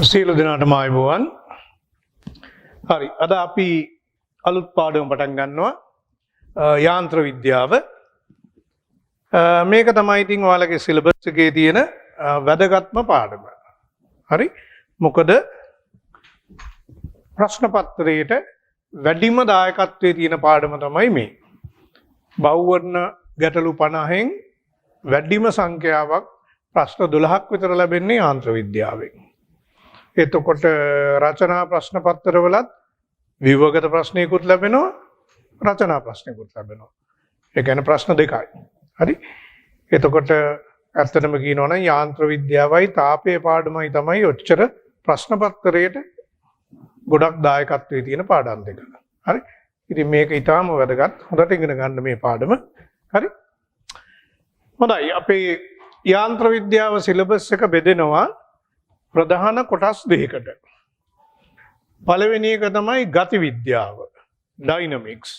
සියලු දෙනාටම ආයුබෝවන්. හරි. අද අපි අලුත් පාඩම පටන් ගන්නවා. යාන්ත්‍ර විද්‍යාව. මේක තමයි ඉතින් ඔයාලගේ සිලබස් එකේ තියෙන වැදගත්ම පාඩම. හරි. මොකද ප්‍රශ්න පත්‍රයේට වැඩිම දායකත්වයේ තියෙන පාඩම තමයි මේ. බහුවර්ණ ගැටලු 50න් වැඩිම සංඛ්‍යාවක් ප්‍රශ්න 12ක් විතර ලැබෙන්නේ යාන්ත්‍ර විද්‍යාවෙන්. එතකොට රචනා ප්‍රශ්න පත්‍රවලත් විවගත ප්‍රශ්නයකුත් ලැබෙනවා රචනා ප්‍රශ්නයකුත් ලැබෙනවා. ඒ කියන්නේ ප්‍රශ්න දෙකයි. හරි. එතකොට ඇත්තටම කියනවා නම් යාන්ත්‍ර විද්‍යාවයි තාපයේ පාඩමයි තමයි ඔච්චර ප්‍රශ්න පත්‍රයේට ගොඩක් දායකත්වයේ තියෙන පාඩම් දෙක. හරි. ඉතින් මේක ඊටාම වැදගත්. හොඳට ඉගෙන ගන්න මේ පාඩම. හරි. හොඳයි. අපේ යාන්ත්‍ර විද්‍යාව සිලබස් එක බෙදෙනවා ප්‍රධාන කොටස් දෙකකට. පළවෙනි එක තමයි ගති විද්‍යාව, ඩයිනමික්ස්.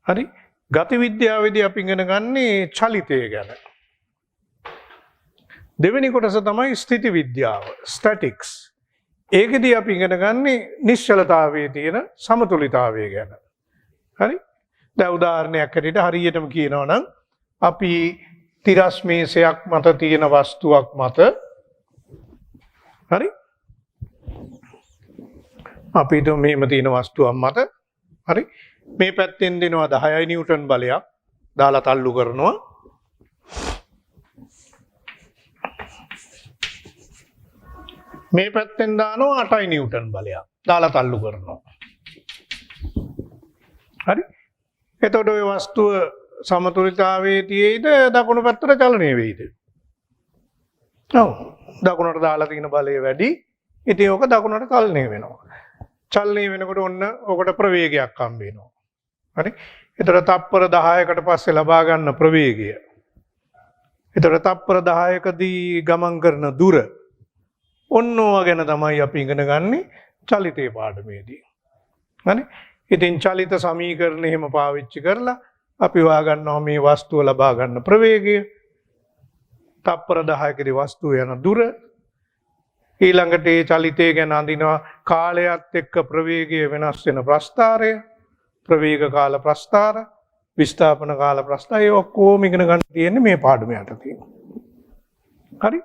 හරි. ගති විද්‍යාවේදී අපි ඉගෙන ගන්නේ චලිතය ගැන. දෙවෙනි කොටස තමයි ස්ථිති විද්‍යාව, ස්ටැටික්ස්. ඒකෙදී අපි ඉගෙන ගන්නේ නිශ්චලතාවයේ තියෙන සමතුලිතතාවය ගැන. හරි. දැන් උදාහරණයක් හැටියට හරියටම කියනවා නම් අපි තිරස් මේසයක් මත තියෙන වස්තුවක් මත හරි අපි හිතමු මෙහෙම තියෙන වස්තුවක් මත හරි මේ පැත්තෙන් දෙනවා 10 නිව්ටන් බලයක් දාලා තල්ලු කරනවා මේ පැත්තෙන් දානවා 8 නිව්ටන් බලයක් දාලා තල්ලු කරනවා හරි එතකොට ওই වස්තුව සමතුලිතතාවයේ තියෙයිද දකුණු පැත්තට චලනය වෙයිද? ඔව්. දකුණට දාලා තියෙන බලය වැඩි. ඉතින් ඕක දකුණට චලනය වෙනවා. චලනය වෙනකොට ඔන්න ඕකට ප්‍රවේගයක් හම්බ වෙනවා. හරි? ඒතර තප්පර 10කට පස්සේ ලබා ගන්න ප්‍රවේගය. ඒතර තප්පර 10කදී ගමන් කරන දුර ඔන්න ඕවා ගැන තමයි අපි ඉගෙන ගන්නේ චලිතේ පාඩමේදී. හරි? ඉතින් චලිත සමීකරණ එහෙම පාවිච්චි කරලා අපි හොයාගන්නවා මේ වස්තුව ලබා ගන්න ප්‍රවේගය තප්පර 10කදී වස්තුව යන දුර ඊළඟට ඒ චලිතය ගැන අඳිනවා කාලයත් එක්ක ප්‍රවේගය වෙනස් වෙන ප්‍රස්ථාරය ප්‍රවේග කාල ප්‍රස්ථාර විස්ථාපන කාල ප්‍රස්ථාරය ඔක්කොම ඉගෙන ගන්න තියෙන්නේ මේ පාඩම යටතේ. හරි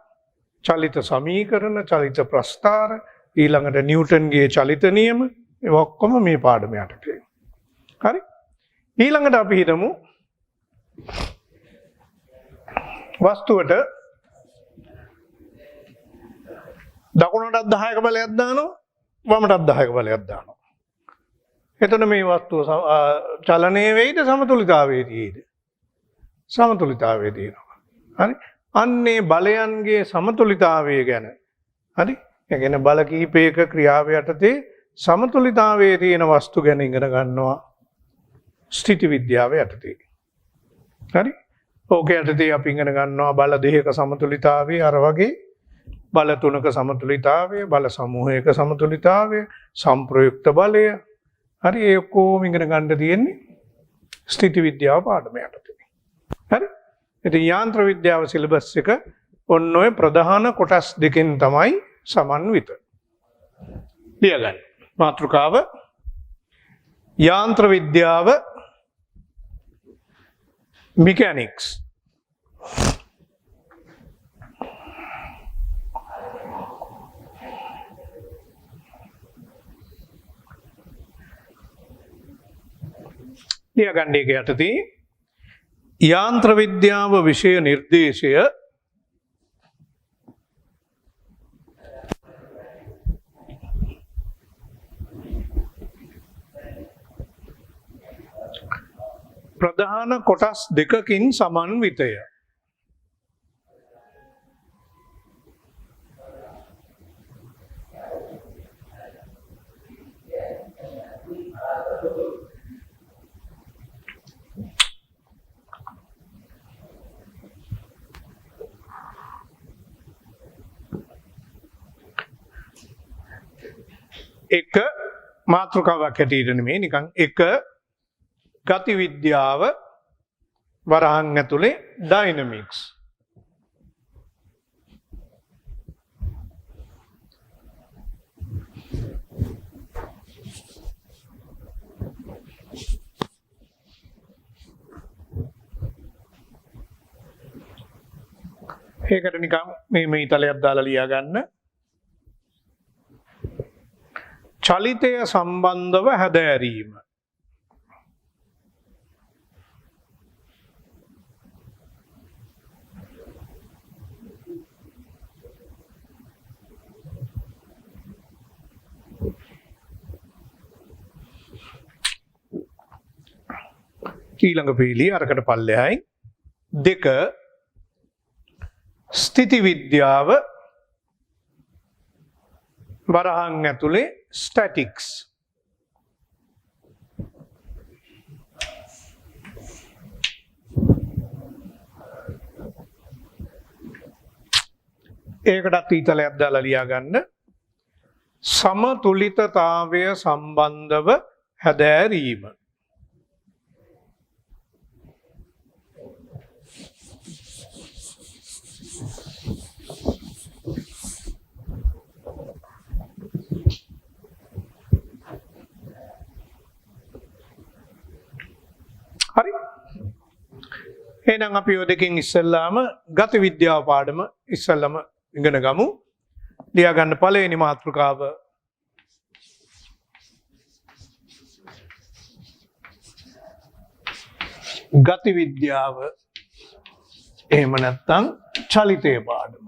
චලිත සමීකරණ චලිත ප්‍රස්ථාර ඊළඟට නිව්ටන්ගේ චලිත නියම ඒ ඔක්කොම මේ පාඩම යටතේ. හරි ඊළඟට අපි හිතමු වස්තුවට දකුණටත් 10ක බලයක් දානවා වමටත් 10ක බලයක් දානවා. එතන මේ වස්තුව චලනය වෙයිද සමතුලිතතාවයේ තියෙයිද? සමතුලිතතාවයේ තියෙනවා. හරි. අන්නේ බලයන්ගේ සමතුලිතතාවය ගැන හරි. ඒ කියන්නේ බල කිහිපයක ක්‍රියාව යටතේ සමතුලිතතාවයේ තියෙන වස්තු ගැන ඉගෙන ගන්නවා. ස්ථිති විද්‍යාව යටතේ. හරි? ඕක යටතේ අපි ඉගෙන ගන්නවා බල දෙකක සමතුලිතතාවය අර වගේ බල තුනක සමතුලිතතාවය, බල සමූහයක සමතුලිතතාවය, සංප්‍රයුක්ත බලය. හරි ඒ ඔක්කොම ඉගෙන ගන්න තියෙන්නේ ස්ථිති විද්‍යාව පාඩම යටතේ. හරි? ඉතින් යාන්ත්‍ර විද්‍යාව සිලබස් එක ඔන්න ඔය ප්‍රධාන කොටස් දෙකෙන් තමයි සමන්විත. ලියගන්න. මාතෘකාව යාන්ත්‍ර විද්‍යාව mechanics. ලියගන්නේ යටතේ යාන්ත්‍ර විද්‍යාව විෂය නිර්දේශය ප්‍රධාන කොටස් දෙකකින් සමන්විතය. එක මාතෘකාවක් හැටියට නෙමෙයි නිකන් එක ගති විද්‍යාව වරහන් ඇතුලේ ඩයිනමික්ස් ඒකට නිකන් මේ ඊතලයක් දාලා ලියා ගන්න. චලිතය සම්බන්ධව හැදෑරීම. ඊළඟ පීලිය අරකට පල්ලෙහායි 2 ස්ථಿತಿ විද්‍යාව වරහන් ඇතුලේ ස්ටැටික්ස්. ඒකටත් ඊතලයක් දාලා ලියා ගන්න. සමතුලිතතාවය සම්බන්ධව හැදෑරීම. හරි. එහෙනම් අපි ඔය දෙකෙන් ඉස්සෙල්ලාම ගති විද්‍යාව පාඩම ඉස්සෙල්ලාම ඉගෙන ගමු. ලියා ගන්න පළවෙනි මාතෘකාව ගති විද්‍යාව. එහෙම නැත්නම් චලිතය පාඩම.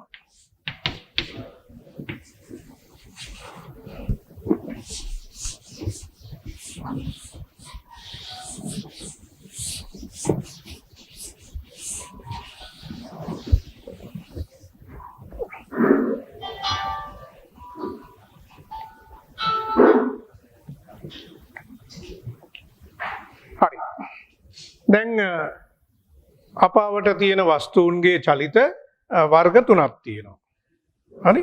හරි. දැන් අපාවට තියෙන වස්තුන්ගේ චලිත වර්ග 3ක් තියෙනවා. හරි.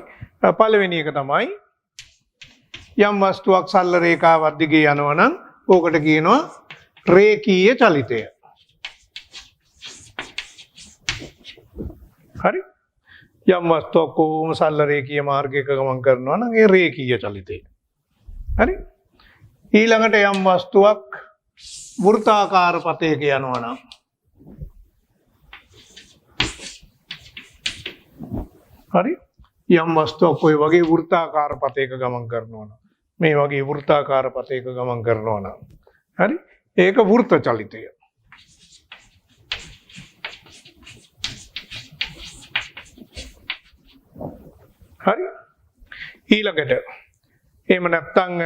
පළවෙනි එක තමයි යම් වස්තුවක් සරල රේඛාවක් දිගේ යනවා නම් ඕකට කියනවා රේඛීය චලිතය. හරි. යම් වස්තුවක් කොහොම සරල රේඛීය මාර්ගයක ගමන් කරනවා නම් ඒ රේඛීය චලිතය. හරි. ඊළඟට යම් වස්තුවක් වෘත්තාකාර පතයක යනවා නම් හරි. යම් වස්තුවක් ඔය වගේ වෘත්තාකාර පතයක ගමන් කරනවා නම් මේ වගේ වෘත්තාකාර පතයක ගමන් කරනවා නම් හරි. ඒක වෘත්ත චලිතය. හරි. ඊළඟට එහෙම නැත්නම්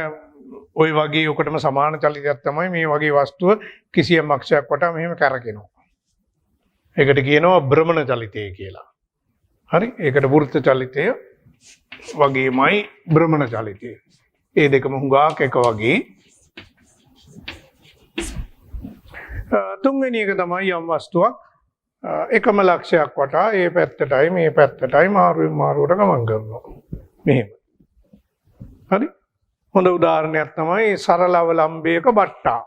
ওই වගේ උකටම සමාන චලිතයක් තමයි මේ වගේ වස්තුව කිසියම් අක්ෂයක් වටා මෙහෙම කරකිනවා. ඒකට කියනවා භ්‍රමණ චලිතය කියලා. හරි. ඒකට වෘත්ත චලිතය වගේමයි භ්‍රමණ චලිතය. ඒ දෙකම හුඟක් එක වගේ. තුන්වෙනි එක තමයි යම් වස්තුවක් එකම ලක්ෂයක් වටා ඒ පැත්තටයි මේ පැත්තටයි මාරුවෙන් මාරුවට ගමන් කරනවා. මෙහෙම. හරි. හොඳ උදාහරණයක් තමයි සරල අවලම්බයක බට්ටා.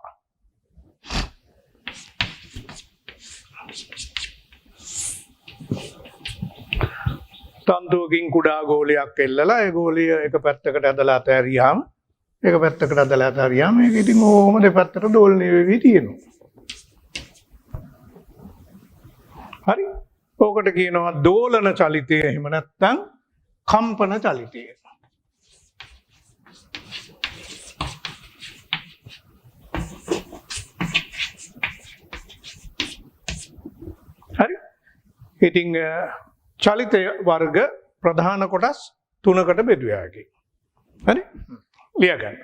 තන්තුවකින් කුඩා ගෝලයක් එල්ලලා ඒ ගෝලය එක පැත්තකට ඇදලා අතහැරියාම ඒක පැත්තකට ඇදලා අතහැරියාම ඒක ඉතින් ඕම දෙපැත්තට දෝලණය වෙවි තියෙනවා. හරි. ඕකට කියනවා දෝලන චලිතය එහෙම නැත්නම් කම්පන චලිතය. හරි. ඉතින් චලිත වර්ග ප්‍රධාන කොටස් 3කට බෙදුවා හැකියි. හරි. ලියා ගන්න.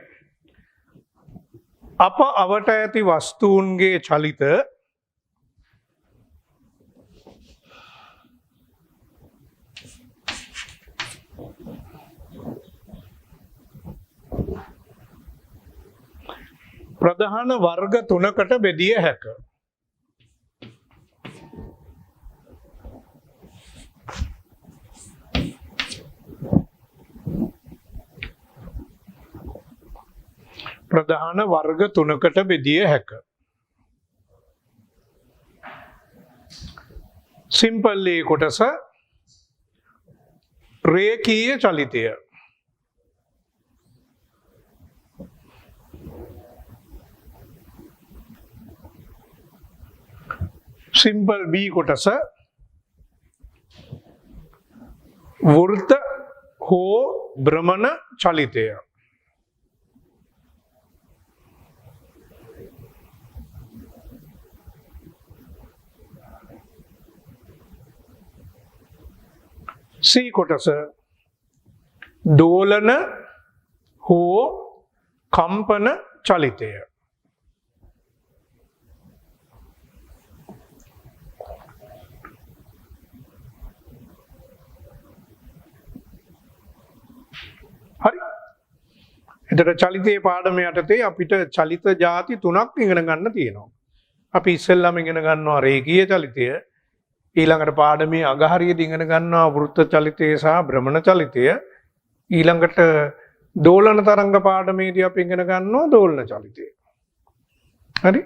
අප අවට ඇති වස්තුන්ගේ චලිත ප්‍රධාන වර්ග 3කට බෙදිය හැකියි. ප්‍රධාන වර්ග 3කට බෙදිය හැකියි. සිම්පල් ඒ කොටස රේඛීය චලිතය. සිම්පල් B කොටස වෘත හෝ භ්‍රමණ චලිතය. C කොටස දෝලන හෝ කම්පන චලිතය. හරි. එතකොට චලිතයේ පාඩම යටතේ අපිට චලිත ಜಾති තුනක් ඉගෙන ගන්න තියෙනවා. අපි ඉස්සෙල්ලාම ඉගෙන ගන්නවා රේඛීය චලිතය. ඊළඟට පාඩමේ අගහරියදී ඉගෙන ගන්නවා වෘත්ත චලිතය සහ භ්‍රමණ චලිතය. ඊළඟට දෝලන තරංග පාඩමේදී අපි ඉගෙන ගන්නවා දෝලන චලිතය. හරි?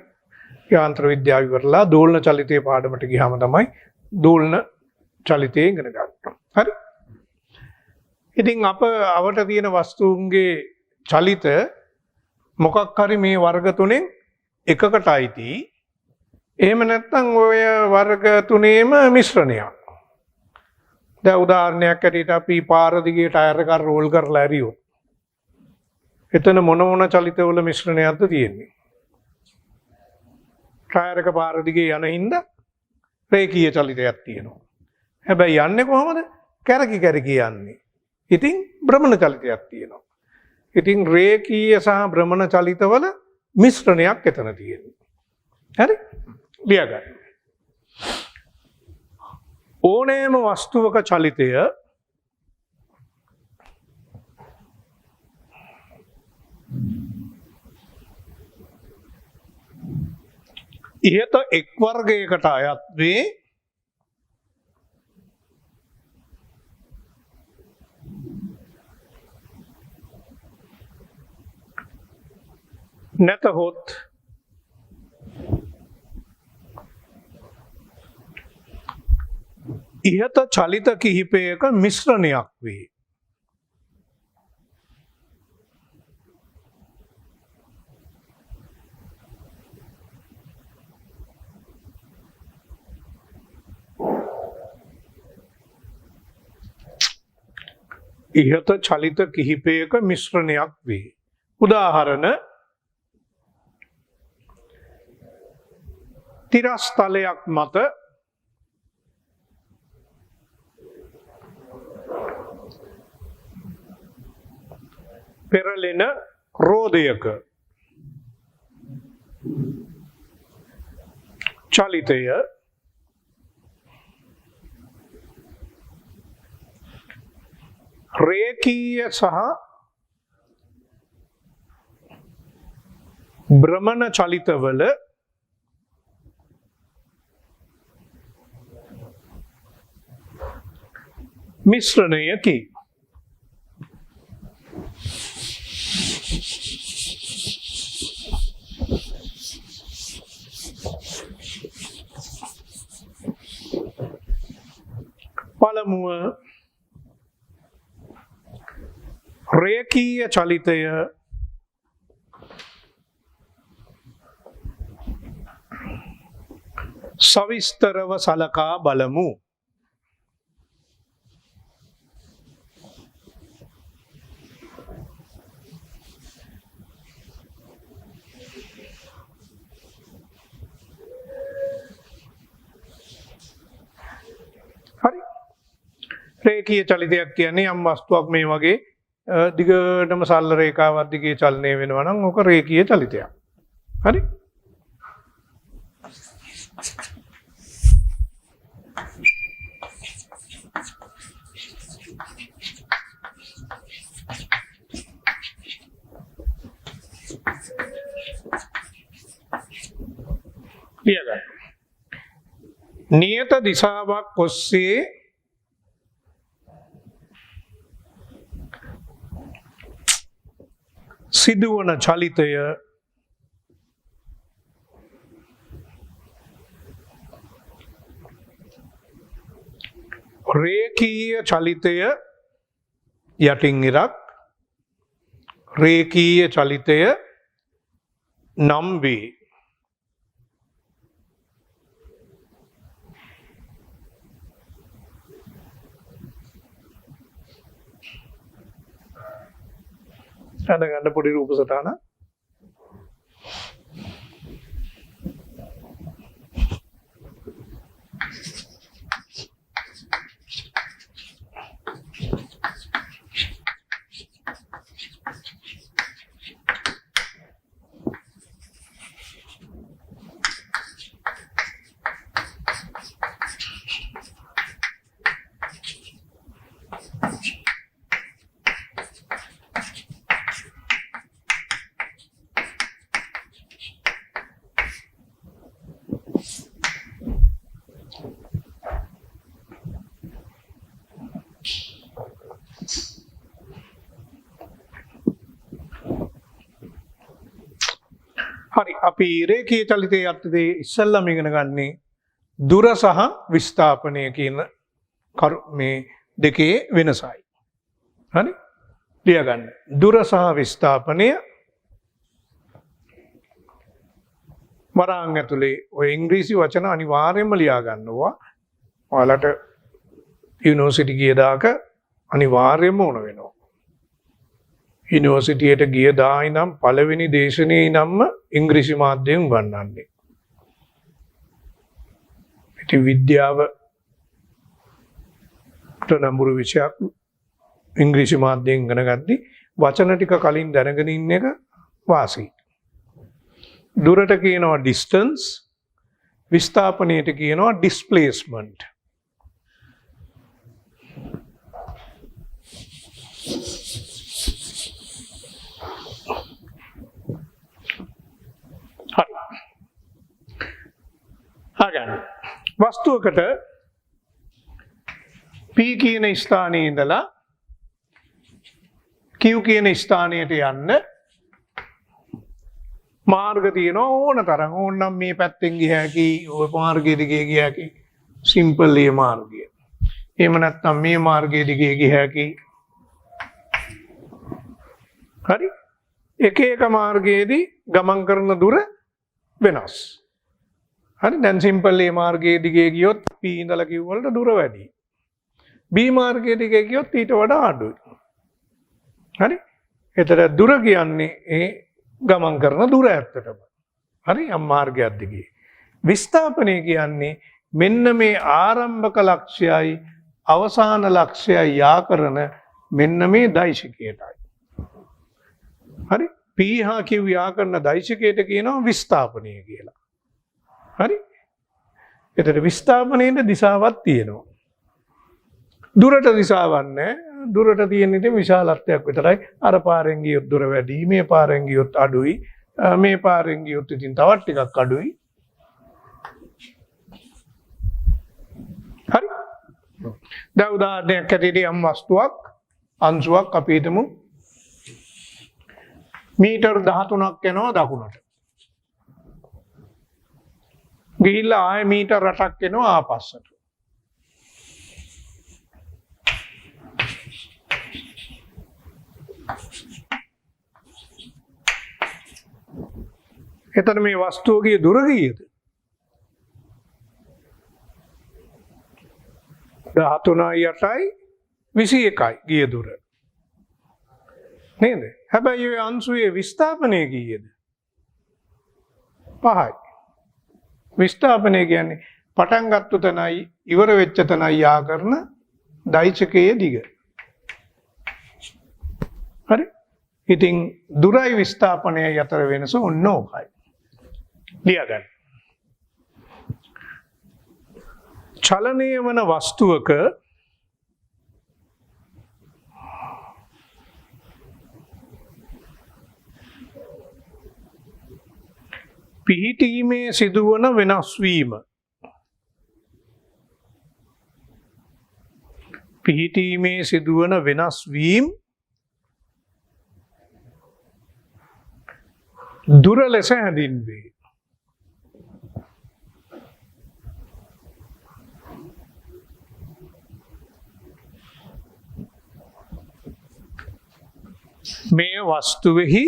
යාන්ත්‍ර විද්‍යාව ඉවරලා දෝලන චලිතයේ පාඩමට ගියාම තමයි දෝලන චලිතය ඉගෙන ගන්න. හරි? ඉතින් අවට තියෙන වස්තුන්ගේ චලිත මොකක් හරි මේ වර්ග තුනෙන් එකකට අයිති. එහෙම නැත්නම් ඔය වර්ග තුනේම මිශ්‍රණයක්. දැන් උදාහරණයක් ඇටියට අපි පාර දිගේ ටයර් එකක් රෝල් කරලා ඇරියොත් එතන මොන චලිතවල මිශ්‍රණයක්ද තියෙන්නේ? ටයර් එක පාර දිගේ යන හින්දා රේඛීය චලිතයක් තියෙනවා. හැබැයි යන්නේ කොහමද? කැරකි කැරකි යන්නේ. ඉතින් භ්‍රමණ චලිතයක් තියෙනවා. ඉතින් රේඛීය සහ භ්‍රමණ චලිතවල මිශ්‍රණයක් එතන තියෙනවා. හරි? ලියගන්න. ඕනෑම වස්තුවක චලිතය ඉහත එක් වර්ගයකට අයත් වේ. නැතහොත් ඉහත චලිත කිහිපයක මිශ්‍රණයක් වේ. ඉහත චලිත කිහිපයක මිශ්‍රණයක් වේ. උදාහරණ තිරස්තලයක් මත පෙරලෙන රෝදයක චලිතය රේඛීය සහ භ්‍රමණ චලිතවල මිශ්‍රණයකි. පළමුව රේඛීය චලිතය සවිස්තරව සලකා බලමු. හරි. රේඛීය චලිතයක් කියන්නේ යම් වස්තුවක් මේ වගේ දිගටම සරල රේඛාවක් දිගේ චලනය වෙනවා නම් ඕක රේඛීය චලිතයක්. හරි? ලියගන්න. නියත දිශාවක් ඔස්සේ සිදුවන චලිතය රේඛීය චලිතය යටින් ඉරක් රේඛීය චලිතය නම් වේ. හඳගන්න පොඩි රූප සටහන. හරි අපි රේඛීය චලිතයේ අර්ථයේ ඉස්සල්ලාම ඉගෙන ගන්නේ දුර සහ විස්ථාපනය කියන මේ දෙකේ වෙනසයි. හරි? ලියා ගන්න. දුර සහ විස්ථාපනය වරාන් ඇතුලේ ඔය ඉංග්‍රීසි වචන අනිවාර්යයෙන්ම ලියා ගන්නවා. ඔයාලට යුනිවර්සිටි ගිය දාක අනිවාර්යයෙන්ම ඕන වෙනවා. යුනිවර්සිටියට ගිය දා ඉඳන් පළවෙනි දේශනේ ඉඳන්ම ඉංග්‍රීසි මාධ්‍යයෙන් උගන්වන්නේ. ඉතින් විද්‍යාවට නම්බුරු විෂයක් ඉංග්‍රීසි මාධ්‍යයෙන් ඉගෙන ගද්දී වචන ටික කලින් දැනගෙන ඉන්න එක වාසි. දුරට කියනවා distance, විස්ථාපනයට කියනවා displacement. වස්තුවකට P කියන ස්ථානයේ ඉඳලා Q කියන ස්ථානයට යන්න මාර්ග තියෙනවා ඕන තරම්. ඕනනම් මේ පැත්තෙන් ගිය හැකි, ওই මාර්ගයේ දිගේ ගිය හැකි, සිම්පල් ඒ මාර්ගය. එහෙම නැත්නම් මේ මාර්ගයේ දිගේ ගිය හැකි. හරි? එක එක මාර්ගයේදී ගමන් කරන දුර වෙනස්. හරි දැන් සිම්පල් ඒ මාර්ගයේ දිගේ ගියොත් P ඉඳලා Q වලට දුර වැඩි. B මාර්ගයේ දිගේ ගියොත් ඊට වඩා අඩුයි. හරි? ඒතර දුර කියන්නේ ඒ ගමන් කරන දුර ඇත්තටම. හරි යම් මාර්ගයක් දිගේ. විස්ථාපනය කියන්නේ මෙන්න මේ ආරම්භක ලක්ෂ්‍යයි අවසාන ලක්ෂ්‍යයි යා කරන මෙන්න මේ දෛශිකයටයි. හරි? P හා Q යා කරන දෛශිකයට කියනවා විස්ථාපනය කියලා. හරි? එතකොට විස්ථාපනයේ දිශාවක් තියෙනවා. දුරට දිශාවක් නැහැ. දුරට තියෙන ඉතින් විශාලත්වයක් විතරයි. අර පාරෙන් ගියොත් දුර වැඩි, මේ පාරෙන් ගියොත් අඩුයි, මේ පාරෙන් ගියොත් ඉතින් තවත් ටිකක් අඩුයි. හරි? දැන් උදාහරණයක් ඇටියට යම් වස්තුවක් අංශුවක් අපි හිතමු මීටර් 13ක් යනවා දකුණට. ගිහිල්ලා ආයෙ මීටර් 8ක් එනවා ආපස්සට. එතන මේ වස්තුවගේ දුර කීයද? 13යි 8යි 21යි ගිය දුර. නේද? හැබැයි ඒ අංශුවේ විස්ථාපනය කීයද? 5යි. විස්ථාපනය කියන්නේ පටන් ගත්ත තැනයි ඉවර වෙච්ච තැනයි යා කරන දෛශිකයේ දිග. හරි? ඉතින් දුරයි විස්ථාපනයයි අතර වෙනස ඔන්න ඕකයි. ලියා ගන්න. චලනය වන වස්තුවක පිහිටීමේ සිදුවන වෙනස් වීම. පිහිටීමේ සිදුවන වෙනස් වීම දුර ලෙස හැඳින්වේ. මේ වස්තුවෙහි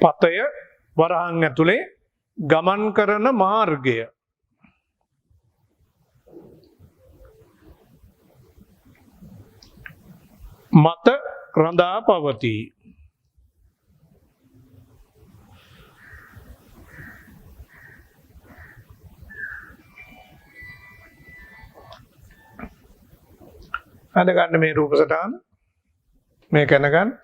පතය වරහන් ඇතුලේ ගමන් කරන මාර්ගය මත රඳා පවතී. අද ගන්න මේ රූප සටහන මේ කන ගන්න.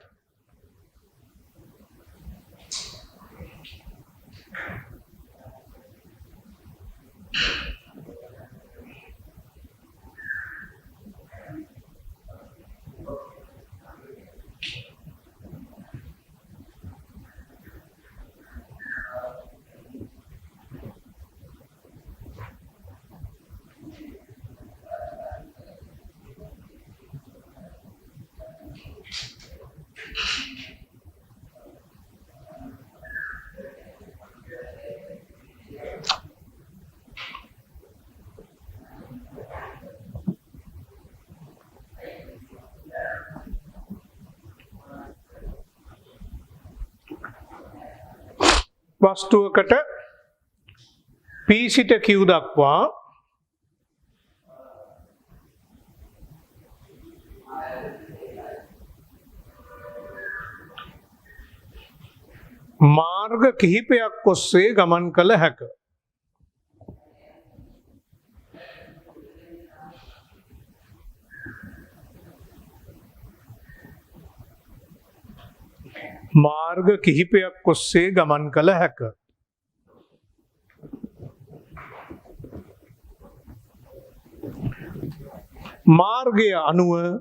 වස්තුවකට P සිට Q දක්වා මාර්ග කිහිපයක් ඔස්සේ ගමන් කළ හැක. මාර්ග කිහිපයක් ඔස්සේ ගමන් කළ හැක. මාර්ගය අනුව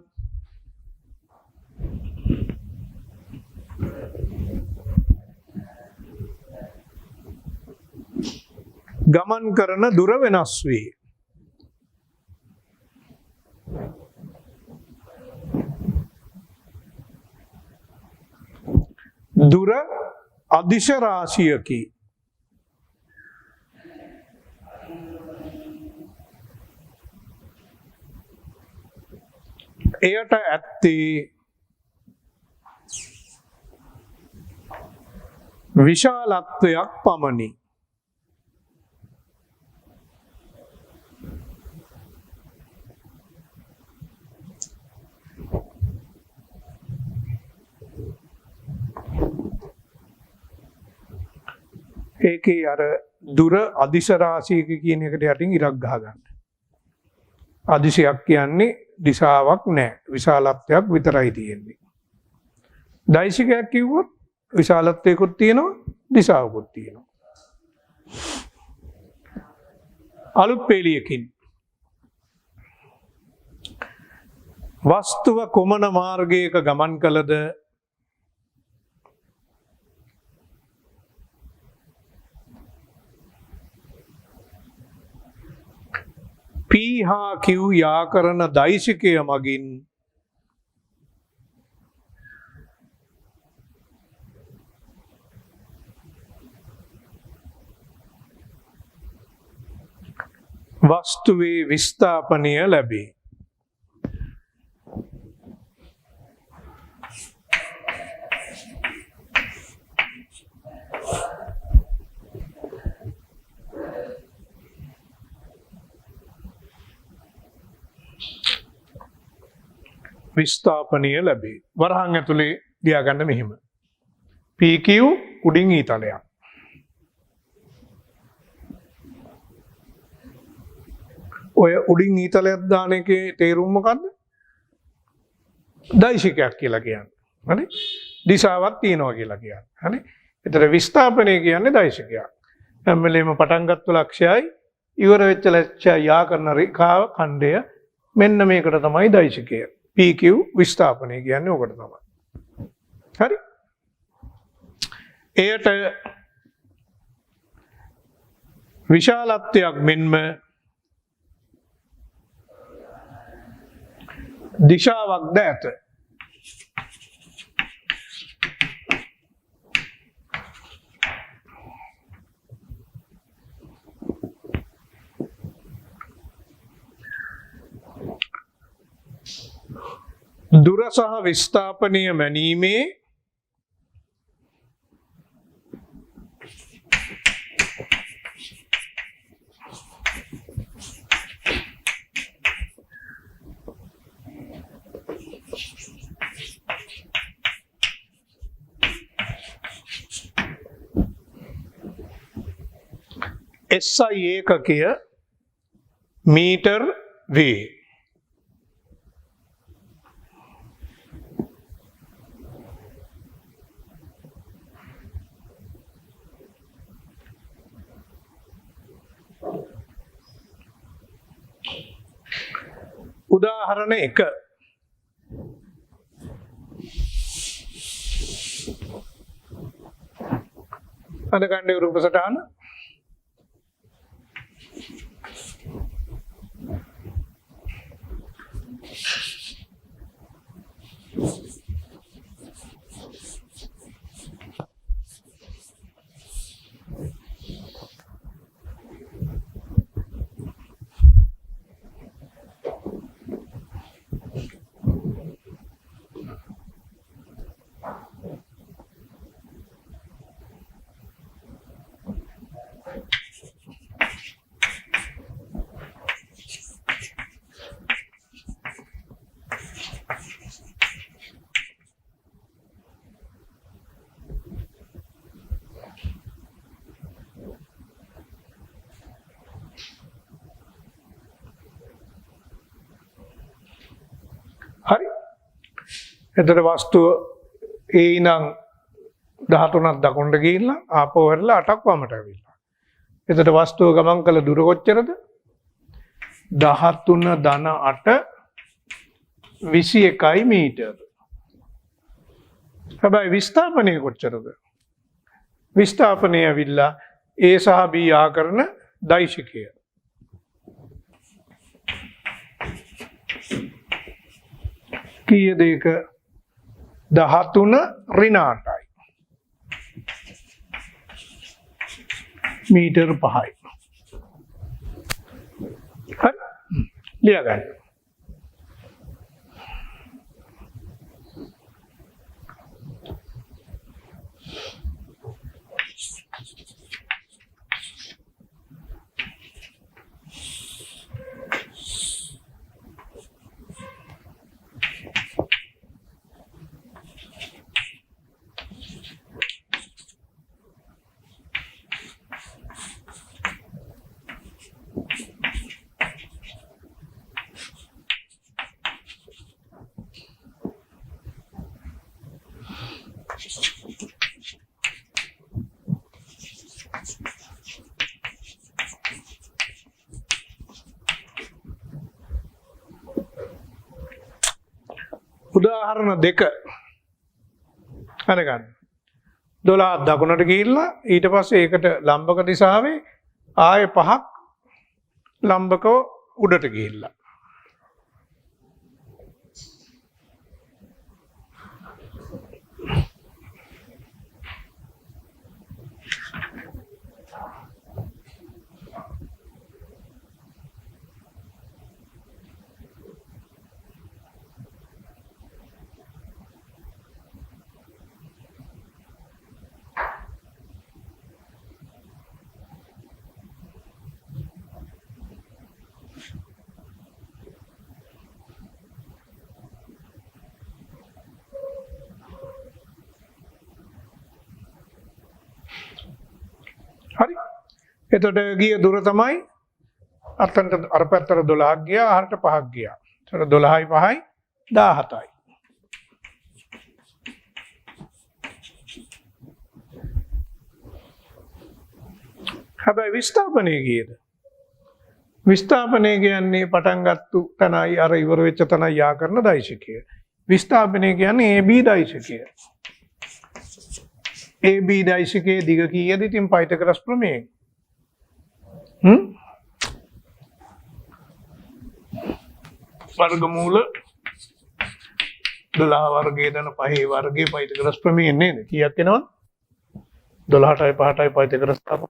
ගමන් කරන දුර වෙනස් වේ. දුර අදිශ රාශියකි. එයට ඇත්තේ විශාලත්වයක් පමණි. ඒකේ අර දුර අදිශ රාශියක කියන එකට යටින් ඉරක් ගහගන්න. අදිශයක් කියන්නේ දිශාවක් නැහැ. විශාලත්වයක් විතරයි තියෙන්නේ. දෛශිකයක් කිව්වොත් විශාලත්වයකුත් තියෙනවා, දිශාවකුත් තියෙනවා. අලුත් පෙළියකින් වස්තුව කොමන මාර්ගයක ගමන් කළද P හා Q යා කරන දෛශිකය මගින් වස්තුවේ විස්ථාපනය ලැබේ. විස්ථාපනය ලැබේ. වරහන් ඇතුලේ තියාගන්න මෙහෙම. PQ උඩින් ඊතලයක්. ඔය උඩින් ඊතලයක් දාන එකේ තේරුම මොකද්ද? දෛශිකයක් කියලා කියන්නේ. හරි? දිශාවක් තියනවා කියලා කියන්නේ. හරි? ඒතර විස්ථාපනය කියන්නේ දෛශිකයක්. හැම වෙලේම පටන් ගත්ත ලක්ෂයයි ඉවර වෙච්ච ලක්ෂය යා කරන රේඛාව ඛණ්ඩය මෙන්න මේකට තමයි දෛශිකය. PQ විස්ථාපනය කියන්නේ ඔකට තමයි. හරි? එයට විශාලත්වයක් මෙන්ම දිශාවක්ද ඇත. දුර සහ විස්ථාපනය මැනීමේ SI ඒකකය මීටර් වේ. උදාහරණ 1. අද ගන්න රූප සටහන හරි. එතකොට වස්තුව A ඉඳන් 13ක් දකුණට ගිහිල්ලා ආපහු හැරිලා 8ක් වමට ඇවිල්ලා. එතකොට වස්තුව ගමන් කළ දුර කොච්චරද? 13 ධන 8 21 මීටර. හැබැයි විස්ථාපනය කොච්චරද? විස්ථාපනය ඇවිල්ලා A සහ B ආකරන දෛශිකය. කීයද ඒක? 13 ඍණ 8යි. මීටර 5යි. හරි. ලියා ගන්න. උදාහරණ 2 අරගන්න. 12 දකුණට ගිහිල්ලා ඊට පස්සේ ඒකට ලම්බක දිශාවේ ආය 5ක් ලම්බකව උඩට ගිහිල්ලා. හරි. එතකොට ගිය දුර තමයි අතන්ට අර පැත්තට 12ක් ගියා, අහකට 5ක් ගියා. එතකොට 12යි 5යි 17යි. හැබැයි විස්ථාපනය කීයද? විස්ථාපනය කියන්නේ පටන් ගත්තු තනයි අර ඉවර වෙච්ච තනයි යා කරන දෛශිකය. විස්ථාපනය කියන්නේ AB දෛශිකය. AB දෛශිකයේ දිග කීයද ඉතින් පයිතගොරස් ප්‍රමේයයෙන්? වර්ගමූල 12 වර්ගයේ දන 5 වර්ගයේ පයිතගොරස් ප්‍රමේයයෙන් නේද? කීයක් එනවද? 12ටයි 5ටයි පයිතගොරස් තමයි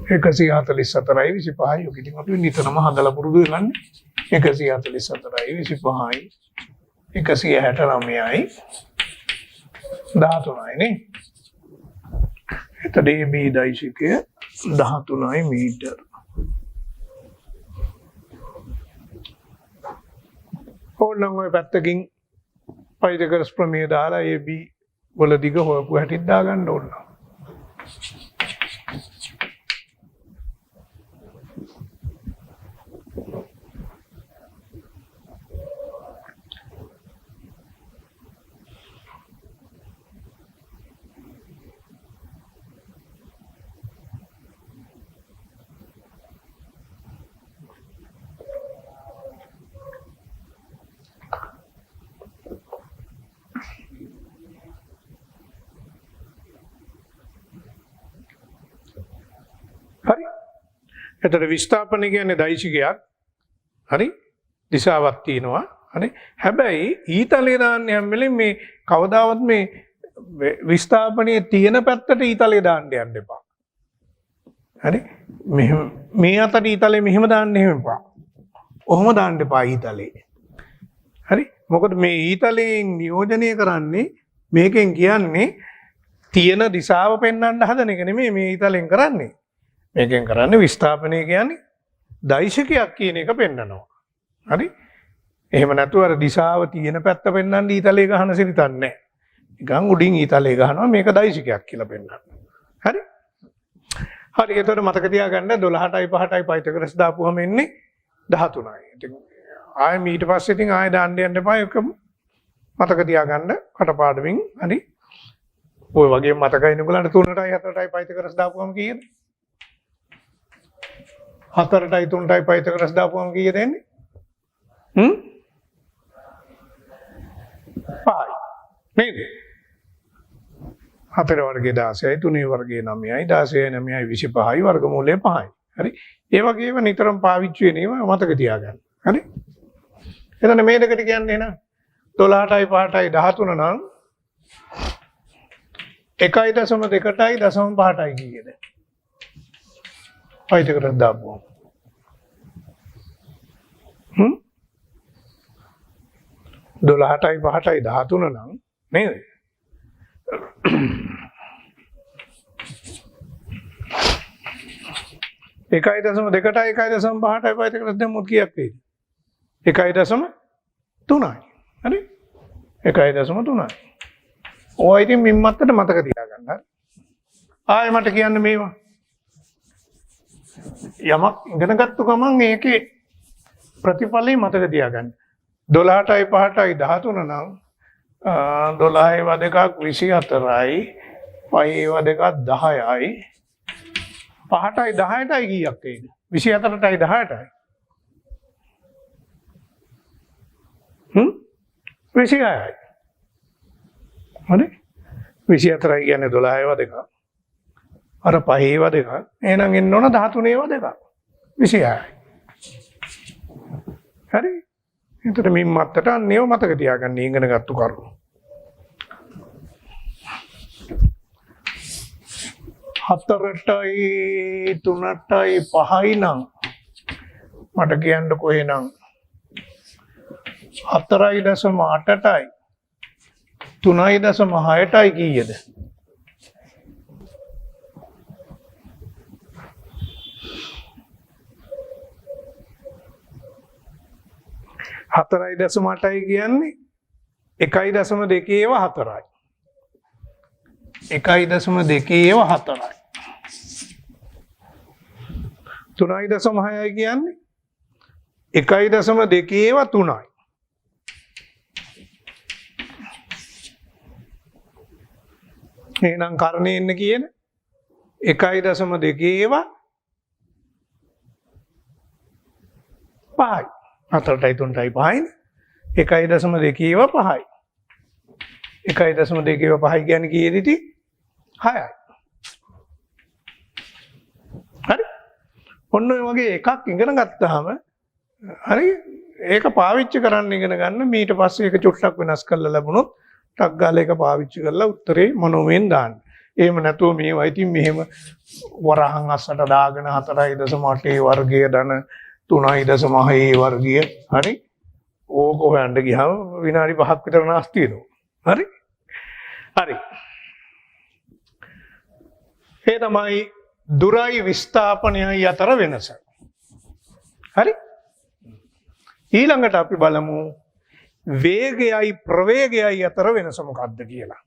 144යි 25යි. ඔක ඉතින් අපි නිතරම හදලා පුරුදු වෙනන්නේ. 144යි 25යි 169යි 13යි නේ. එතකොට AB දෛශිකය 13යි මීටර. ඕනනම් ඔය පැත්තකින් පයිතගරස් ප්‍රමේය දාලා ඒ B වල දිග හොයපු හැටිත් දාගන්න ඕන. හරි. එතකොට විස්ථාපන කියන්නේ දෛශිකයක්. හරි. දිශාවක් තියෙනවා. හරි. හැබැයි ඊතලයේ දාන්නේ හැම වෙලෙම මේ කවදාවත් මේ විස්ථාපනයේ තියෙන පැත්තට ඊතලයේ දාන්න යන්න එපා. හරි. මේ අතට ඊතලයේ මෙහෙම දාන්න එහෙම එපා. ඔහොම දාන්න එපා ඊතලයේ. හරි. මොකද මේ ඊතලයෙන් නියෝජනය කරන්නේ මේකෙන් කියන්නේ තියෙන දිශාව පෙන්වන්න හදන එක නෙමෙයි මේ ඊතලෙන් කරන්නේ. මේකෙන් කරන්නේ විස්ථාපනය කියන්නේ දෛශිකයක් කියන එක පෙන්නනවා. හරි? එහෙම නැතුව අර දිශාව තියෙන පැත්ත පෙන්වන්න ඊතලයේ ගහන සිරිතක් නැහැ. නිකන් උඩින් ඊතලයේ ගහනවා මේක දෛශිකයක් කියලා පෙන්වන්න. හරි? හරි එතකොට මතක තියාගන්න 12ටයි 5ටයි පයිතගරස් දාපුවම එන්නේ 13යි. ඉතින් ආයෙ ඊට පස්සේ ඉතින් ආයෙ දාන්න යන්න එපා ඒක මතක තියාගන්න කටපාඩමින්. හරි? ඔය වගේ මතකයි නුගලන්ට 3ටයි 4ටයි පයිතගරස් දාපුවම කීයද? 4ටයි 3ටයි පයිතගරස් දාපුවම කීයද එන්නේ? 5යි. නේද? 4 වර්ගයේ 16යි 3 වර්ගයේ 9යි 16යි 9යි 25යි වර්ගමූලය 5යි. හරි? ඒ වගේම නිතරම පාවිච්චි වෙන ඒවා මතක තියාගන්න. හරි? එතන මේ දෙකට කියන්නේ නේද? 12ටයි 5ටයි 13 නම් 1.2ටයි 0.5ටයි කීයද? පයිතගරස් දාපුවා. 12ටයි 5ටයි 13 නම් නේද? 1.2ටයි 1.5ටයි පයිතගරස් දැම්මොත් කීයක් වෙයිද? 1.3යි. හරි? 1.3යි. ඔය ඉතින් මිම්මත්තට මතක තියාගන්න. හරි? ආයෙ මට කියන්න මේවා. යමක් ඉගෙන ගත්ත ගමන් ඒකේ ප්‍රතිඵලය මතක තියාගන්න. 12ටයි 5ටයි 13 නම් 12 ව දෙකක් 24යි 5 ව දෙකක් 10යි 5ටයි 10ටයි කීයක් වෙයිද? 24ටයි 10ටයි 26යි. හරි? 24යි කියන්නේ 12 ව දෙකක්. අර 5 ව දෙකක්. එහෙනම් එන්න ඕන 13 ව දෙකක්. 26යි. හරි? එතකොට මිම්මත්තට අන්නේව මතක තියාගන්න ඉගෙන ගත්තු කරුණු. 4ටයි 3ටයි 5යි නම් මට කියන්නකෝ එහෙනම් 4.8ටයි 3.6ටයි කීයද? 4.8යි කියන්නේ 1.2 ඒවා 4යි. 1.2 ඒවා 4යි. 3.6යි කියන්නේ 1.2 ඒවා 3යි. එහෙනම් කරණේ එන්න කියන 1.2 ඒවා 5යි. 4ටයි 3ටයි 5යි. 1.2 ඒවා 5යි. 1.2 ඒවා 5යි කියන්නේ කීයද ඉතින්? 6යි. හරි? ඔන්න ඔය වගේ එකක් ඉගෙන ගත්තාම හරි ඒක පාවිච්චි කරන්න ඉගෙන ගන්න ඊට පස්සේ ඒක චුට්ටක් වෙනස් කරලා ලැබුණොත් ටක් ගාලා ඒක පාවිච්චි කරලා උත්තරේ මොනෝමෙන් දාන්න. එහෙම නැතුව මේවා ඉතින් මෙහෙම වරහන් අස්සට දාගෙන 4.8 වර්ගය ධන 3.6 වර්ගය හරි ඕක හොයන්න ගියාම විනාඩි 5ක් විතර නාස්ති වෙනවා. හරි? හරි. ඒ තමයි දුරයි විස්ථාපනයයි අතර වෙනස. හරි? ඊළඟට අපි බලමු වේගයයි ප්‍රවේගයයි අතර වෙනස මොකක්ද කියලා.